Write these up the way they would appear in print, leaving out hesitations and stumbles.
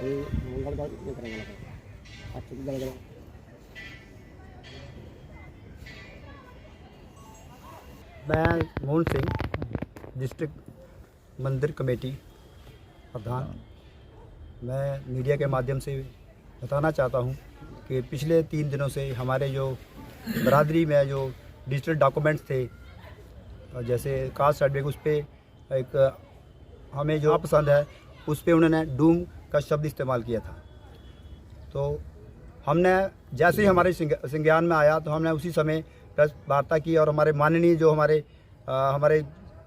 ये मंगलवार ये करेंगे लगा अच्छी जगह मैं मोहन सिंह डिस्ट्रिक्ट मंदिर कमेटी प्रधान। मैं मीडिया के माध्यम से बताना चाहता हूं कि पिछले 3 दिनों से हमारे जो बरादरी में जो डिजिटल डॉक्यूमेंट्स थे, जैसे कास्ट सर्टिफिकेट, उस पर एक हमें जो पसंद है उस पर उन्होंने डूम का शब्द इस्तेमाल किया था। तो हमने जैसे ही हमारे संज्ञान में आया तो हमने उसी समय प्रेस वार्ता की और हमारे माननीय जो हमारे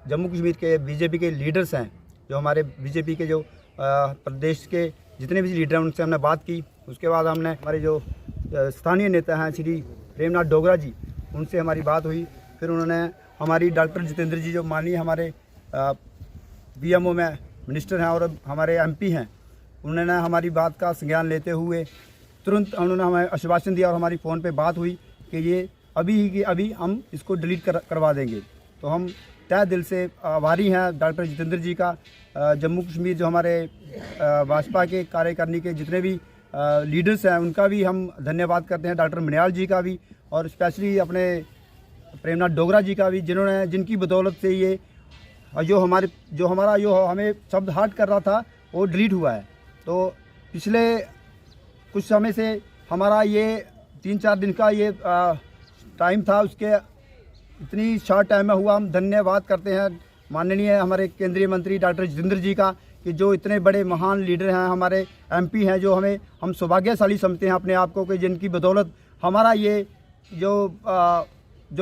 जम्मू कश्मीर के बीजेपी के लीडर्स हैं, जो हमारे बीजेपी के जो प्रदेश के जितने भी लीडर हैं उनसे हमने बात की। उसके बाद हमने हमारे जो स्थानीय नेता हैं श्री प्रेमनाथ डोगरा जी, उनसे हमारी बात हुई। फिर उन्होंने हमारी डॉक्टर जितेंद्र जी, जो माननीय हमारे बीएमओ में मिनिस्टर हैं और हमारे एमपी हैं, उन्होंने हमारी बात का संज्ञान लेते हुए तुरंत उन्होंने हमें आश्वासन दिया और हमारी फ़ोन पे बात हुई कि ये अभी हम इसको डिलीट करवा देंगे। तो हम तहे दिल से आभारी हैं डॉक्टर जितेंद्र जी का। जम्मू कश्मीर जो हमारे भाजपा के कार्यकारिणी के जितने भी लीडर्स हैं उनका भी हम धन्यवाद करते हैं, डॉक्टर मनियाल जी का भी और स्पेशली अपने प्रेमनाथ डोगरा जी का भी, जिनकी बदौलत से ये जो हमारा जो हमें शब्द हर्ट कर रहा था वो डिलीट हुआ है। तो पिछले कुछ समय से हमारा ये 3-4 दिन का ये टाइम था, उसके इतनी शॉर्ट टाइम में हुआ। हम धन्यवाद करते हैं माननीय हमारे केंद्रीय मंत्री डॉक्टर जितेंद्र जी का कि जो इतने बड़े महान लीडर हैं, हमारे एमपी हैं, जो हम सौभाग्यशाली समझते हैं अपने आप को कि जिनकी बदौलत हमारा ये जो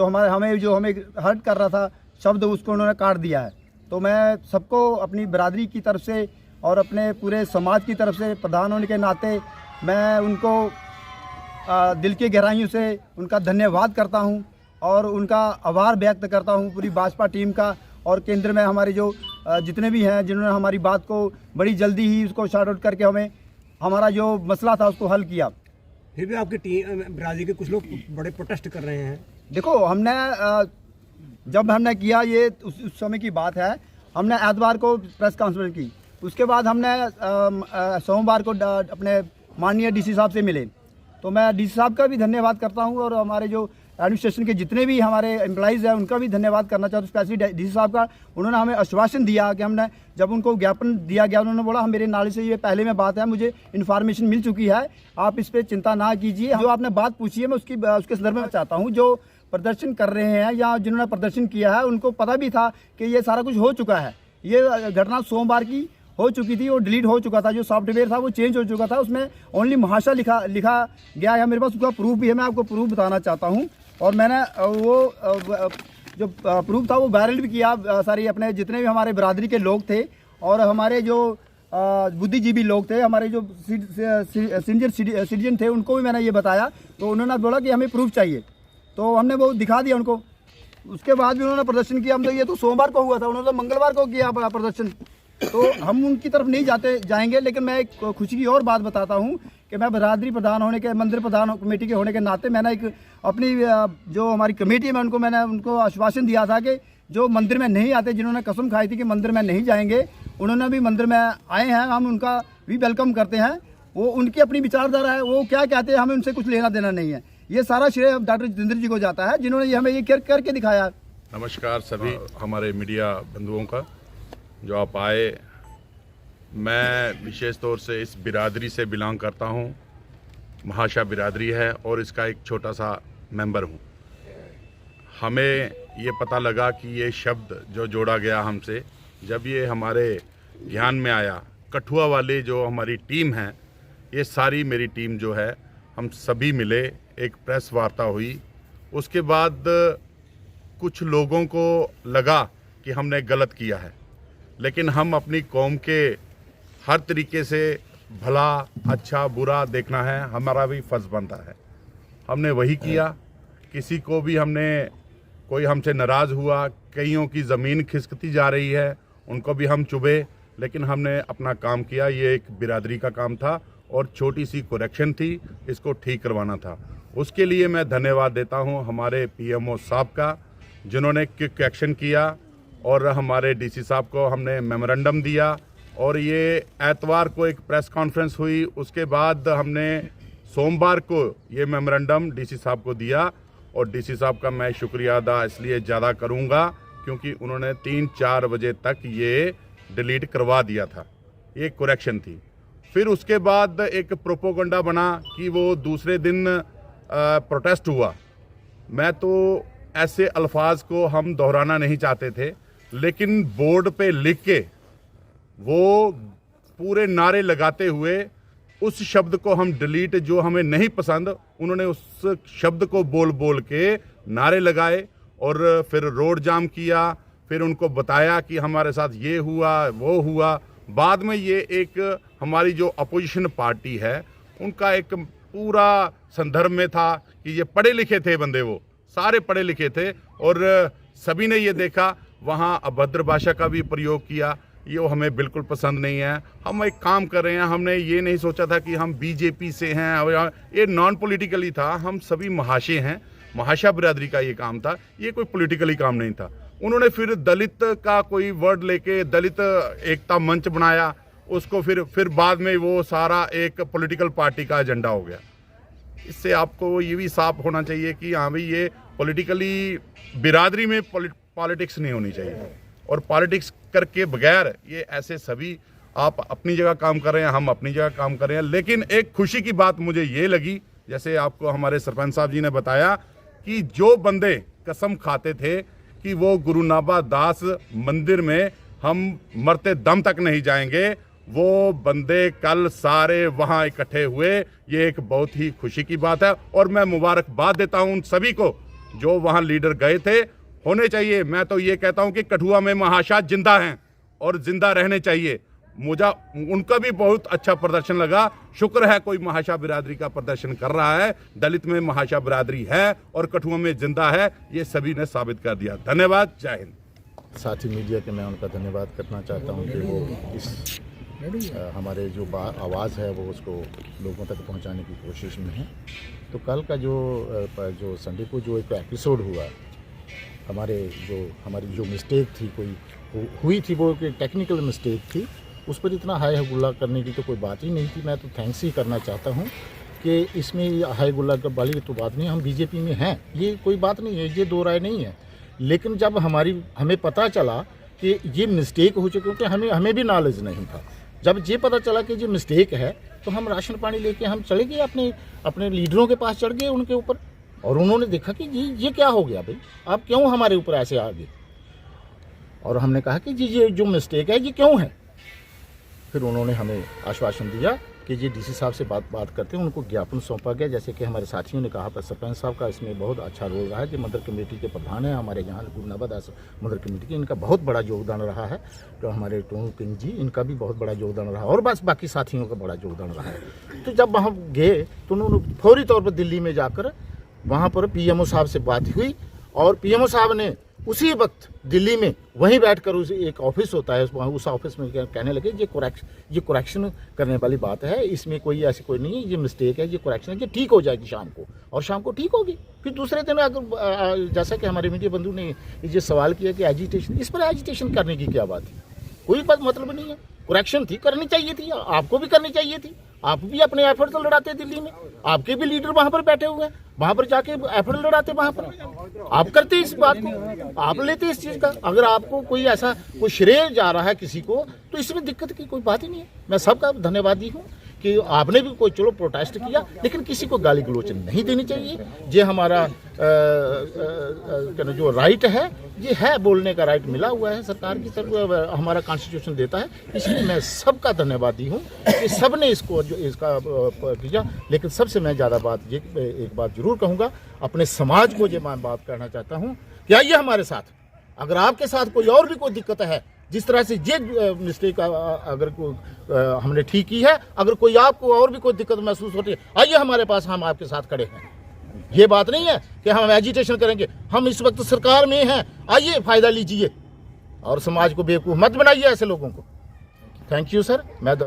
हमें हर्ट कर रहा था शब्द, उसको उन्होंने काट दिया है। तो मैं सबको अपनी बरादरी की तरफ से और अपने पूरे समाज की तरफ से प्रधान होने के नाते मैं उनको दिल की गहराइयों से उनका धन्यवाद करता हूं और उनका आभार व्यक्त करता हूं पूरी भाजपा टीम का और केंद्र में हमारे जो जितने भी हैं जिन्होंने हमारी बात को बड़ी जल्दी ही उसको शॉर्ट आउट करके हमें हमारा जो मसला था उसको हल किया। फिर भी आपकी टीम बरादरी के कुछ लोग बड़े प्रोटेस्ट कर रहे हैं। देखो, जब हमने किया ये उस समय की बात है, हमने एतवार को प्रेस कॉन्फ्रेंस की, उसके बाद हमने सोमवार को अपने माननीय डीसी साहब से मिले। तो मैं डीसी साहब का भी धन्यवाद करता हूं और हमारे जो एडमिनिस्ट्रेशन के जितने भी हमारे एम्प्लॉइज़ हैं उनका भी धन्यवाद करना चाहता हूँ, स्पेशली डीसी साहब का। उन्होंने हमें आश्वासन दिया कि हमने जब उनको ज्ञापन दिया गया, उन्होंने बोला मेरे नाले से ये पहले में बात है, मुझे इन्फॉर्मेशन मिल चुकी है, आप इस पर चिंता ना कीजिए। जो आपने बात पूछी है मैं उसके संदर्भ में चाहता हूँ, जो प्रदर्शन कर रहे हैं या जिन्होंने प्रदर्शन किया है उनको पता भी था कि ये सारा कुछ हो चुका है। ये घटना सोमवार की हो चुकी थी और डिलीट हो चुका था, जो सॉफ्टवेयर था वो चेंज हो चुका था, उसमें ओनली महाशा लिखा गया है। मेरे पास उसका प्रूफ भी है, मैं आपको प्रूफ बताना चाहता हूँ। और मैंने वो जो प्रूफ था वो वायरल भी किया सारी अपने जितने भी हमारे बरादरी के लोग थे और हमारे जो बुद्धिजीवी लोग थे, हमारे जो सीनियर सिटीजन थे, उनको भी मैंने ये बताया। तो उन्होंने बोला कि हमें प्रूफ चाहिए, तो हमने वो दिखा दिया उनको। उसके बाद भी उन्होंने प्रदर्शन किया। हम तो ये तो सोमवार को हुआ था, उन्होंने तो मंगलवार को किया प्रदर्शन। तो हम उनकी तरफ नहीं जाएंगे, लेकिन मैं एक खुशी की और बात बताता हूं कि मैं बरादरी प्रधान होने के, मंदिर प्रधान कमेटी के होने के नाते मैंने एक अपनी जो हमारी कमेटी है मैंने उनको आश्वासन दिया था कि जो मंदिर में नहीं आते, जिन्होंने कसम खाई थी कि मंदिर में नहीं जाएंगे, उन्होंने भी मंदिर में आए हैं, हम उनका भी वेलकम करते हैं। वो उनकी अपनी विचारधारा है, वो क्या कहते हैं हमें उनसे कुछ लेना देना नहीं है। ये सारा श्रेय डॉक्टर जितेंद्र जी को जाता है, जिन्होंने हमें ये करके दिखाया। नमस्कार सभी हमारे मीडिया बंधुओं का, जो आप आए। मैं विशेष तौर से इस बिरादरी से बिलोंग करता हूं, महाशा बिरादरी है और इसका एक छोटा सा मेंबर हूं। हमें ये पता लगा कि ये शब्द जो जोड़ा गया हमसे, जब ये हमारे ध्यान में आया, कठुआ वाले जो हमारी टीम है, ये सारी मेरी टीम जो है, हम सभी मिले, एक प्रेस वार्ता हुई। उसके बाद कुछ लोगों को लगा कि हमने गलत किया है, लेकिन हम अपनी कौम के हर तरीके से भला अच्छा बुरा देखना है, हमारा भी फ़र्ज़ बनता है। हमने वही किया। किसी को भी कोई हमसे नाराज़ हुआ, कईयों की ज़मीन खिसकती जा रही है, उनको भी हम चुभे, लेकिन हमने अपना काम किया। ये एक बिरादरी का काम था और छोटी सी करेक्शन थी, इसको ठीक करवाना था। उसके लिए मैं धन्यवाद देता हूँ हमारे पीएमओ साहब का, जिन्होंने क्विक एक्शन किया और हमारे डीसी साहब को हमने मेमोरेंडम दिया और ये एतवार को एक प्रेस कॉन्फ्रेंस हुई। उसके बाद हमने सोमवार को ये मेमोरेंडम डीसी साहब को दिया और डीसी साहब का मैं शुक्रिया अदा इसलिए ज़्यादा करूँगा क्योंकि उन्होंने 3-4 बजे तक ये डिलीट करवा दिया था। ये करेक्शन थी। फिर उसके बाद एक प्रोपोगंडा बना कि वो दूसरे दिन प्रोटेस्ट हुआ। मैं तो ऐसे अल्फाज को हम दोहराना नहीं चाहते थे, लेकिन बोर्ड पे लिख के वो पूरे नारे लगाते हुए उस शब्द को हम डिलीट, जो हमें नहीं पसंद, उन्होंने उस शब्द को बोल बोल के नारे लगाए और फिर रोड जाम किया। फिर उनको बताया कि हमारे साथ ये हुआ वो हुआ। बाद में ये एक हमारी जो अपोजिशन पार्टी है उनका एक पूरा संदर्भ में था कि ये पढ़े लिखे थे बंदे, वो सारे पढ़े लिखे थे और सभी ने ये देखा। वहाँ अभद्र भाषा का भी प्रयोग किया, ये हमें बिल्कुल पसंद नहीं है। हम एक काम कर रहे हैं, हमने ये नहीं सोचा था कि हम बीजेपी से हैं और ये नॉन पॉलिटिकली था। हम सभी महाशय हैं, महाशा बिरादरी का ये काम था, ये कोई पॉलिटिकली काम नहीं था। उन्होंने फिर दलित का कोई वर्ड लेके दलित एकता मंच बनाया, उसको फिर बाद में वो सारा एक पॉलिटिकल पार्टी का एजेंडा हो गया। इससे आपको ये भी साफ होना चाहिए कि हाँ भाई, ये पॉलिटिकली बिरादरी में पॉलिटिक्स नहीं होनी चाहिए और पॉलिटिक्स करके बगैर ये ऐसे सभी आप अपनी जगह काम कर रहे हैं, हम अपनी जगह काम कर रहे हैं। लेकिन एक खुशी की बात मुझे ये लगी, जैसे आपको हमारे सरपंच साहब जी ने बताया कि जो बंदे कसम खाते थे कि वो गुरु नाबा दास मंदिर में हम मरते दम तक नहीं जाएंगे, वो बंदे कल सारे वहाँ इकट्ठे हुए। ये एक बहुत ही खुशी की बात है और मैं मुबारकबाद देता हूँ उन सभी को जो वहाँ लीडर गए थे। होने चाहिए, मैं तो ये कहता हूँ कि कठुआ में महाशा जिंदा हैं और जिंदा रहने चाहिए। मुझे उनका भी बहुत अच्छा प्रदर्शन लगा। शुक्र है कोई महाशा बिरादरी का प्रदर्शन कर रहा है। दलित में महाशा बिरादरी है और कठुआ में जिंदा है, ये सभी ने साबित कर दिया। धन्यवाद, जय हिंद। साथी मीडिया के मैं उनका धन्यवाद करना चाहता हूं कि वो इस हमारे जो आवाज़ है वो उसको लोगों तक पहुंचाने की कोशिश में है। तो कल का जो संडे को जो एक एपिसोड हुआ, हमारी जो मिस्टेक थी कोई हुई थी, वो एक टेक्निकल मिस्टेक थी, उस पर इतना हाई गुल्ला करने की तो कोई बात ही नहीं थी। मैं तो थैंक्स ही करना चाहता हूं कि इसमें हाई गुल्ला वाली तो बात नहीं। हम बीजेपी में हैं, ये कोई बात नहीं है, ये दो राय नहीं है। लेकिन जब हमें पता चला कि ये मिस्टेक हो चुकी, क्योंकि हमें भी नॉलेज नहीं था। जब ये पता चला कि ये मिस्टेक है तो हम राशन पानी लेके हम चले गए, अपने लीडरों के पास चढ़ गए उनके ऊपर, और उन्होंने देखा कि ये क्या हो गया भाई, आप क्यों हमारे ऊपर ऐसे आ गए। और हमने कहा कि जी ये जो मिस्टेक है ये क्यों है। फिर उन्होंने हमें आश्वासन दिया कि ये डीसी साहब से बात करते हैं, उनको ज्ञापन सौंपा गया। जैसे कि हमारे साथियों ने कहा, पर सरपंच साहब का इसमें बहुत अच्छा रोल रहा है, कि मंदिर कमेटी के प्रधान हैं हमारे यहाँ गुरु नाबा दास मंदिर कमेटी के, इनका बहुत बड़ा योगदान रहा है। तो हमारे टोनू किंग जी, इनका भी बहुत बड़ा योगदान रहा, और बस बाकी साथियों का बड़ा योगदान रहा है। तो जब वहाँ गए तो उन्होंने फौरी तौर पर दिल्ली में जाकर वहाँ पर PMO साहब से बात हुई, और PMO साहब ने उसी वक्त दिल्ली में वहीं बैठकर उस एक ऑफिस होता है, उस ऑफिस में कहने लगे ये करेक्शन करने वाली बात है, इसमें कोई ऐसी कोई नहीं है, ये मिस्टेक है, ये करेक्शन है, ये ठीक हो जाएगी शाम को। और शाम को ठीक होगी। फिर दूसरे दिन अगर जैसा कि हमारे मीडिया बंधु ने ये सवाल किया कि एजिटेशन, इस पर एजिटेशन करने की क्या बात है, कोई बात मतलब नहीं है। करेक्शन थी, करनी चाहिए थी, आपको भी करनी चाहिए थी। आप भी अपने एफर्ट तो लड़ाते दिल्ली में, आपके भी लीडर वहां पर बैठे हुए हैं, वहां पर जाके एफर्ट लड़ाते, वहां पर आप करते इस बात को, आप लेते इस चीज का। अगर आपको कोई ऐसा कोई श्रेय जा रहा है किसी को, तो इसमें दिक्कत की कोई बात ही नहीं है। मैं सबका धन्यवादी हूँ कि आपने भी कोई चलो प्रोटेस्ट किया, लेकिन किसी को गाली गलोच नहीं देनी चाहिए। ये हमारा जो राइट है, ये है, बोलने का राइट मिला हुआ है सरकार की तरफ, हमारा कॉन्स्टिट्यूशन देता है। इसलिए मैं सबका धन्यवादी हूँ कि सब ने इसका किया। लेकिन सबसे मैं ज़्यादा एक बात जरूर कहूँगा, अपने समाज को ये मैं बात कहना चाहता हूँ कि आइए हमारे साथ, अगर आपके साथ कोई और भी कोई दिक्कत है, जिस तरह से ये मिस्टेक अगर हमने ठीक की है, अगर कोई आपको और भी कोई दिक्कत महसूस होती है, आइए हमारे पास, हम आपके साथ खड़े हैं। ये बात नहीं है कि हम एजिटेशन करेंगे, हम इस वक्त सरकार में हैं, आइए फायदा लीजिए और समाज को बेवकूफ़ मत बनाइए ऐसे लोगों को। Thank you sir. मैं